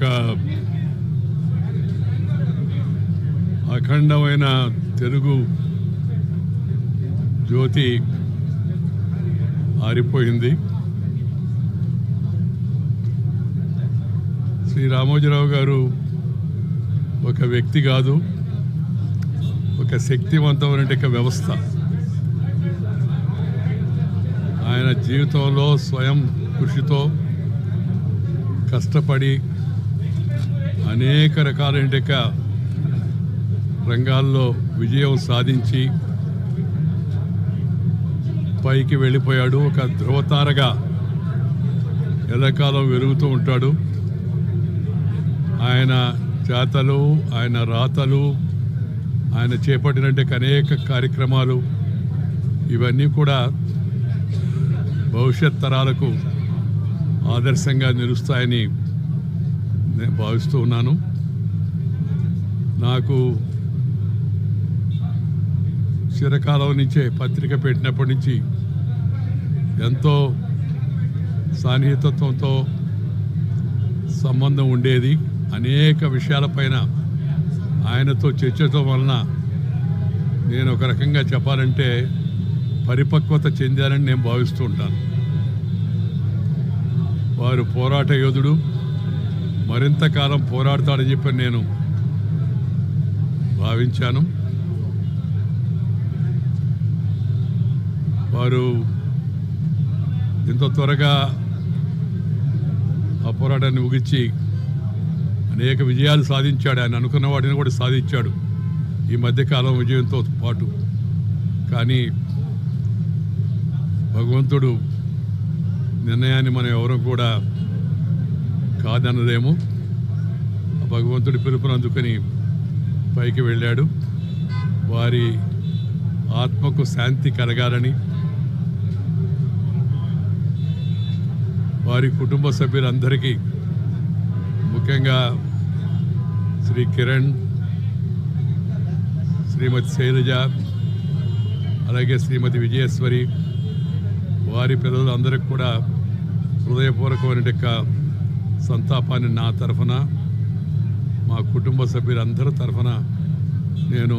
ఒక అఖండమైన తెలుగు జ్యోతి ఆరిపోయింది. శ్రీ రామోజీరావు గారు ఒక వ్యక్తి కాదు, ఒక శక్తివంతమైన వ్యవస్థ. ఆయన జీవితంలో స్వయం కృషితో కష్టపడి అనేక రకాలైన రంగాల్లో విజయం సాధించి పైకి వెళ్ళిపోయాడు. ఒక ధ్రువతారగా ఎల్లకాలం వెలుగుతూ ఉంటాడు. ఆయన చేతలు, ఆయన రాతలు, ఆయన చేపట్టినట్టు అనేక కార్యక్రమాలు ఇవన్నీ కూడా భవిష్యత్ తరాలకు ఆదర్శంగా నిలుస్తాయని నేను భావిస్తూ ఉన్నాను. నాకు చిరకాలం నుంచే పత్రిక పెట్టినప్పటి నుంచి ఎంతో సాన్నిహితత్వంతో సంబంధం ఉండేది. అనేక విషయాలపైన ఆయనతో చర్చతో వలన నేను ఒక రకంగా చెప్పాలంటే పరిపక్వత చెందానని నేను భావిస్తూ ఉంటాను. వారు పోరాట యోధుడు, మరింత కాలం పోరాడతాడని చెప్పి నేను భావించాను. వారు ఎంతో త్వరగా ఆ పోరాటాన్ని ముగించి అనేక విజయాలు సాధించాడు. ఆయన అనుకున్న వాటిని కూడా సాధించాడు ఈ మధ్యకాలం విజయంతో పాటు. కానీ భగవంతుడు నిర్ణయాన్ని మనం ఎవరూ కూడా కాదనలేము. ఆ భగవంతుడి పిలుపును అందుకొని పైకి వెళ్ళాడు. వారి ఆత్మకు శాంతి కలగాలని, వారి కుటుంబ సభ్యులందరికీ, ముఖ్యంగా శ్రీ కిరణ్, శ్రీమతి శైలజ, అలాగే శ్రీమతి విజయేశ్వరి, వారి పిల్లలందరికీ కూడా హృదయపూర్వకమైన సంతాపాన్ని నా తరఫున, మా కుటుంబ సభ్యులందరి తరఫున నేను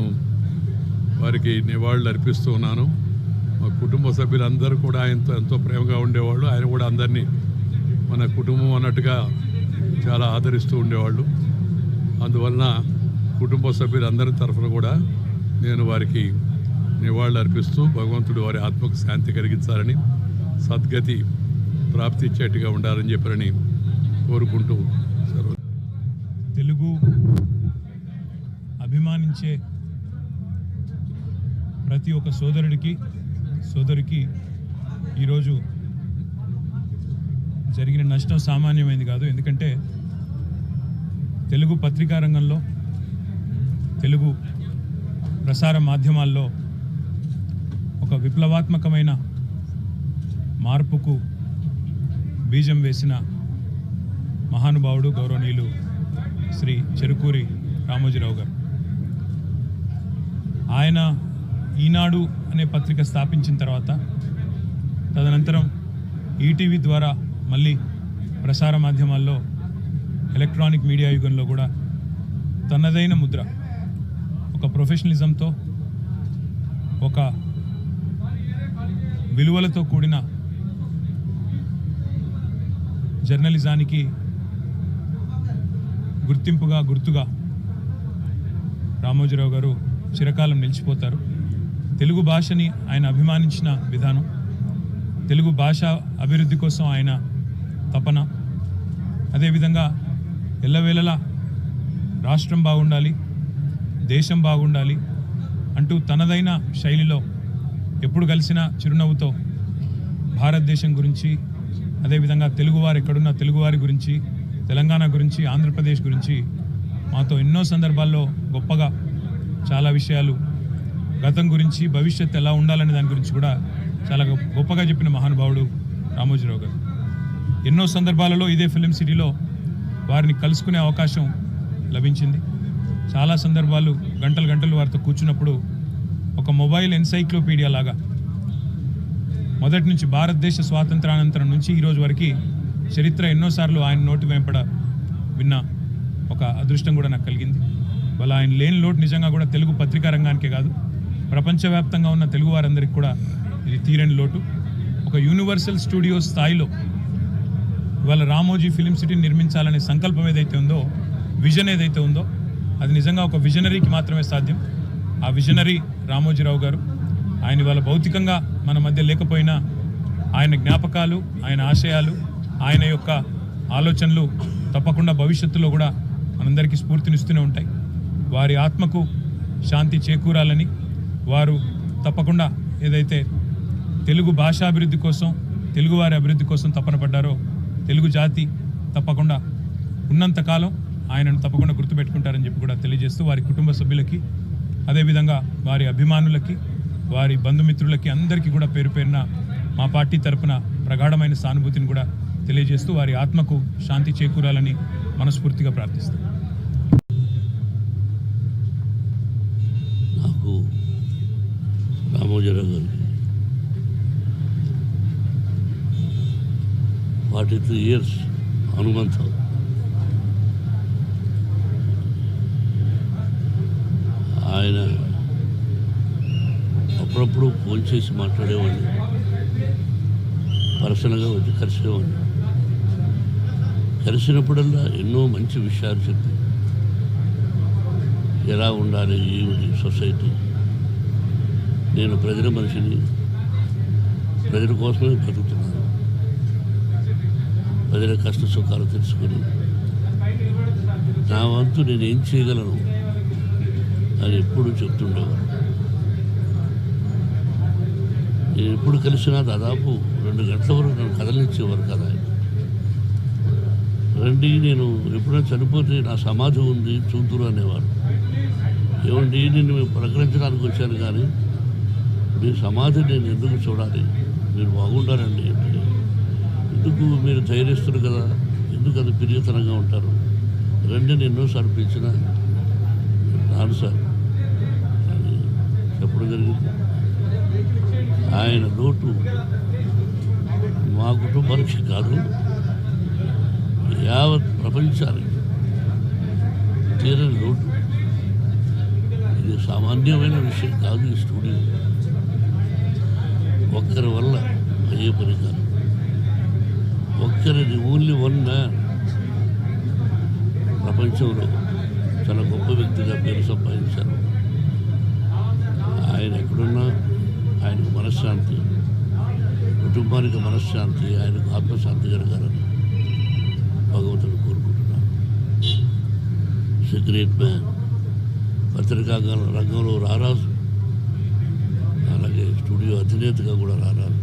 వారికి నివాళులు అర్పిస్తూ ఉన్నాను. మా కుటుంబ సభ్యులందరూ కూడా ఆయనతో ఎంతో ప్రేమగా ఉండేవాళ్ళు. ఆయన కూడా అందరినీ మన కుటుంబం అన్నట్టుగా చాలా ఆదరిస్తూ ఉండేవాళ్ళు. అందువలన కుటుంబ సభ్యులందరి తరఫున కూడా నేను వారికి నివాళులు అర్పిస్తూ భగవంతుడు వారి ఆత్మకు శాంతి కలిగించాలని, సద్గతి ప్రాప్తించేట్టుగా ఉండాలని చెప్పని కోరుకుంటూ తెలుగు అభిమానించే ప్రతి ఒక్క సోదరికి ఈరోజు జరిగిన నష్టం సామాన్యమైంది కాదు. ఎందుకంటే తెలుగు పత్రికా రంగంలో, తెలుగు ప్రసార మాధ్యమాల్లో ఒక విప్లవాత్మకమైన మార్పుకు బీజం వేసిన మహానుభావుడు గౌరవనీయులు శ్రీ చెరుకూరి రామోజీరావు గారు. ఆయన ఈనాడు అనే పత్రిక స్థాపించిన తర్వాత తదనంతరం ఈటీవీ ద్వారా మళ్ళీ ప్రసార మాధ్యమాల్లో, ఎలక్ట్రానిక్ మీడియా యుగంలో కూడా తనదైన ముద్ర, ఒక ప్రొఫెషనలిజంతో, ఒక విలువలతో కూడిన జర్నలిజానికి గుర్తుగా రామోజీరావు గారు చిరకాలం నిలిచిపోతారు. తెలుగు భాషని ఆయన అభిమానించిన విధానం, తెలుగు భాష అభివృద్ధి కోసం ఆయన తపన, అదేవిధంగా ఎల్లవేళలా రాష్ట్రం బాగుండాలి, దేశం బాగుండాలి అంటూ తనదైన శైలిలో ఎప్పుడు కలిసినా చిరునవ్వుతో భారతదేశం గురించి, అదేవిధంగా తెలుగువారు ఎక్కడున్న తెలుగువారి గురించి, తెలంగాణ గురించి, ఆంధ్రప్రదేశ్ గురించి మాతో ఎన్నో సందర్భాల్లో గొప్పగా చాలా విషయాలు, గతం గురించి, భవిష్యత్తు ఎలా ఉండాలనే దాని గురించి కూడా చాలా గొప్పగా చెప్పిన మహానుభావుడు రామోజీరావు గారు. ఎన్నో సందర్భాలలో ఇదే ఫిలిం సిటీలో వారిని కలుసుకునే అవకాశం లభించింది. చాలా సందర్భాలు గంటలు వారితో కూర్చున్నప్పుడు ఒక మొబైల్ ఎన్సైక్లోపీడియా లాగా మొదటి నుంచి భారతదేశ స్వాతంత్రానంతరం నుంచి ఈరోజు వరకు చరిత్ర ఎన్నోసార్లు ఆయన నోటి వెంపడ విన్న ఒక అదృష్టం కూడా నాకు కలిగింది. వాళ్ళ ఆయన లేని లోటు నిజంగా కూడా తెలుగు పత్రికా రంగానికే కాదు, ప్రపంచవ్యాప్తంగా ఉన్న తెలుగు వారందరికీ కూడా ఇది తీరని లోటు. ఒక యూనివర్సల్ స్టూడియో స్థాయిలో ఇవాళ రామోజీ ఫిలిం సిటీని నిర్మించాలనే సంకల్పం ఏదైతే ఉందో, విజన్ ఏదైతే ఉందో, అది నిజంగా ఒక విజనరీకి మాత్రమే సాధ్యం. ఆ విజనరీ రామోజీరావు గారు. ఆయన ఇవాళ భౌతికంగా మన మధ్య లేకపోయినా ఆయన జ్ఞాపకాలు, ఆయన ఆశయాలు, ఆయన యొక్క ఆలోచనలు తప్పకుండా భవిష్యత్తులో కూడా మనందరికీ స్ఫూర్తినిస్తూనే ఉంటాయి. వారి ఆత్మకు శాంతి చేకూరాలని, వారు తప్పకుండా ఏదైతే తెలుగు భాషాభివృద్ధి కోసం, తెలుగువారి అభివృద్ధి కోసం తపన పడ్డారో, తెలుగు జాతి తప్పకుండా ఉన్నంతకాలం ఆయనను తప్పకుండా గుర్తుపెట్టుకుంటారని చెప్పి కూడా తెలియజేస్తూ, వారి కుటుంబ సభ్యులకి, అదేవిధంగా వారి అభిమానులకి, వారి బంధుమిత్రులకి అందరికీ కూడా పేరు పేరున మా పార్టీ తరపున ప్రగాఢమైన సానుభూతిని కూడా తెలియజేస్తూ వారి ఆత్మకు శాంతి చేకూరాలని మనస్ఫూర్తిగా ప్రార్థిస్తాం. నాకు రామోజీరావు గారికి 43 years అనుబంధం. ఆయన అప్పుడప్పుడు ఫోన్ చేసి మాట్లాడేవాడిని, పర్సనల్గా వచ్చి కలిసేవాడిని. కలిసినప్పుడల్లా ఎన్నో మంచి విషయాలు చెప్పి ఎలా ఉండాలి ఈ సొసైటీ, నేను ప్రజల మనిషిని, ప్రజల కోసమే బతుకుతున్నాను, ప్రజల కష్ట సుఖాలు తెలుసుకొని నా వంతు నేను ఏం చేయగలను అని ఎప్పుడు చెప్తుండేవాడు. నేను ఎప్పుడు కలిసినా దాదాపు 2 గంటల వరకు నన్ను కదలించేవారు కదా ఆయన. రండి, నేను ఎప్పుడైనా చనిపోతే నా సమాధి ఉంది చూతురు అనేవారు. ఏమండి, నేను ప్రకటించడానికి వచ్చాను కానీ మీ సమాధి నేను ఎందుకు చూడాలి, మీరు బాగుండాలండి అంటే, ఎందుకు మీరు ధైర్యస్తులు కదా, ఎందుకు అది పిరియతనంగా ఉంటారు, రండి నేను ఎన్నోసార్లు పిలిచిన రాను సార్ అని చెప్పడం జరిగింది. ఆయన లోటు మా కుటుంబానికి కాదు, యావత్ ప్రపంచానికి తీరని లోటు. ఇది సామాన్యమైన విషయం కాదు. ఈ స్టూడియో ఒక్కరి వల్ల అయ్యే పని కాదు. ఒక్కరిది, ఓన్లీ వన్ మ్యాన్ ప్రపంచంలో చాలా గొప్ప వ్యక్తిగా పేరు సంపాదించారు. ఆయన ఎక్కడున్నా ఆయనకు మనశ్శాంతి, కుటుంబానికి మనశ్శాంతి, ఆయనకు ఆత్మశాంతి జరగాలని భగవంతుడు కోరుకుంటున్నాను. గ్రేట్ మ్యాన్, పత్రికా రంగంలో రారాజు, అలాగే స్టూడియో అధినేతగా కూడా రారాజు.